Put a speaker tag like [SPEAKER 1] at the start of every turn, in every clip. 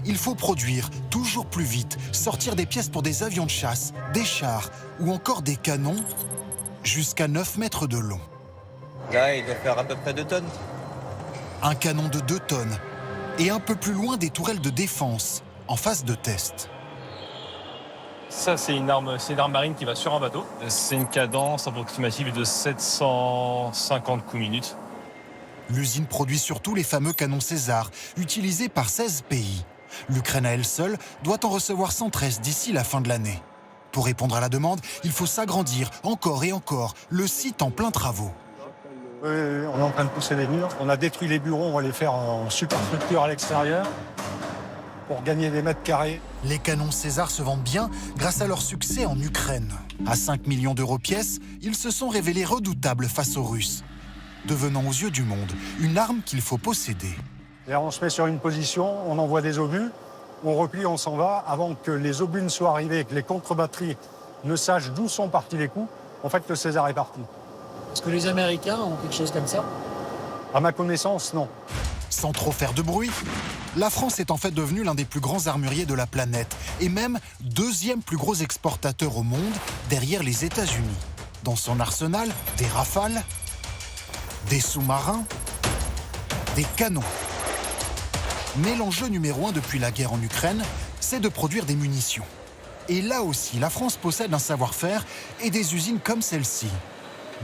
[SPEAKER 1] Il faut produire toujours plus vite, sortir des pièces pour des avions de chasse, des chars ou encore des canons jusqu'à 9 mètres de long.
[SPEAKER 2] Là, il doit faire à peu près 2 tonnes.
[SPEAKER 1] Un canon de 2 tonnes et un peu plus loin des tourelles de défense en phase de test.
[SPEAKER 3] Ça, c'est une arme marine qui va sur un bateau. C'est une cadence approximative de 750 coups minutes.
[SPEAKER 1] L'usine produit surtout les fameux canons César, utilisés par 16 pays. L'Ukraine à elle seule doit en recevoir 113 d'ici la fin de l'année. Pour répondre à la demande, il faut s'agrandir encore et encore, le site en plein travaux.
[SPEAKER 4] Oui, on est en train de pousser les murs. On a détruit les bureaux, on va les faire en superstructure à l'extérieur pour gagner des mètres carrés.
[SPEAKER 1] Les canons César se vendent bien grâce à leur succès en Ukraine. À 5 millions d'euros pièce, ils se sont révélés redoutables face aux Russes, devenant aux yeux du monde une arme qu'il faut posséder.
[SPEAKER 4] On se met sur une position, on envoie des obus, on replie, on s'en va. Avant que les obus ne soient arrivés et que les contre-batteries ne sachent d'où sont partis les coups, en fait, le César est parti.
[SPEAKER 5] Est-ce que les Américains ont quelque chose comme ça?
[SPEAKER 4] À ma connaissance, non.
[SPEAKER 1] Sans trop faire de bruit, la France est en fait devenue l'un des plus grands armuriers de la planète et même deuxième plus gros exportateur au monde derrière les États-Unis. Dans son arsenal, des Rafales, des sous-marins, des canons. Mais l'enjeu numéro 1 depuis la guerre en Ukraine, c'est de produire des munitions. Et là aussi, la France possède un savoir-faire et des usines comme celle-ci.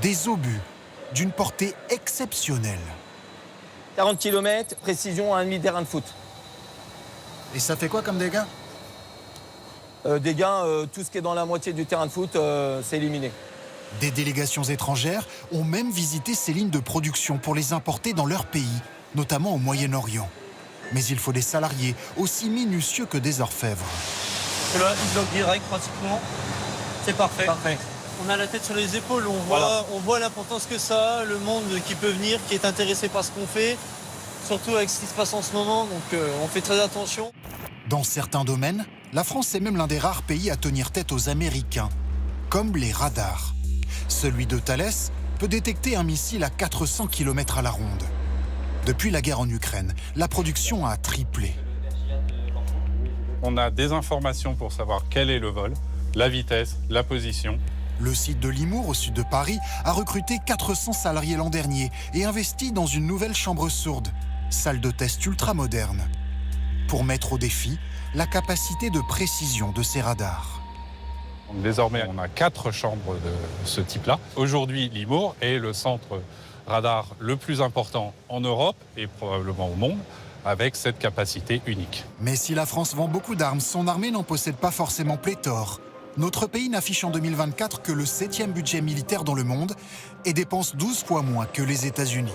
[SPEAKER 1] Des obus d'une portée exceptionnelle.
[SPEAKER 2] 40 km, précision à un demi-terrain de foot.
[SPEAKER 1] Et ça fait quoi comme dégâts?
[SPEAKER 2] Tout ce qui est dans la moitié du terrain de foot, c'est éliminé.
[SPEAKER 1] Des délégations étrangères ont même visité ces lignes de production pour les importer dans leur pays, notamment au Moyen-Orient. Mais il faut des salariés aussi minutieux que des orfèvres.
[SPEAKER 6] C'est là, il bloque direct pratiquement. C'est parfait. On a la tête sur les épaules, on voit l'importance que ça a, le monde qui peut venir, qui est intéressé par ce qu'on fait, surtout avec ce qui se passe en ce moment, donc on fait très attention.
[SPEAKER 1] Dans certains domaines, la France est même l'un des rares pays à tenir tête aux Américains, comme les radars. Celui de Thales peut détecter un missile à 400 km à la ronde. Depuis la guerre en Ukraine, la production a triplé.
[SPEAKER 7] On a des informations pour savoir quel est le vol, la vitesse, la position.
[SPEAKER 1] Le site de Limours, au sud de Paris, a recruté 400 salariés l'an dernier et investi dans une nouvelle chambre sourde, salle de test ultra moderne, pour mettre au défi la capacité de précision de ces radars.
[SPEAKER 7] Désormais, on a 4 chambres de ce type-là. Aujourd'hui, Limours est le centre radar le plus important en Europe et probablement au monde, avec cette capacité unique.
[SPEAKER 1] Mais si la France vend beaucoup d'armes, son armée n'en possède pas forcément pléthore. Notre pays n'affiche en 2024 que le 7e budget militaire dans le monde et dépense 12 fois moins que les États-Unis.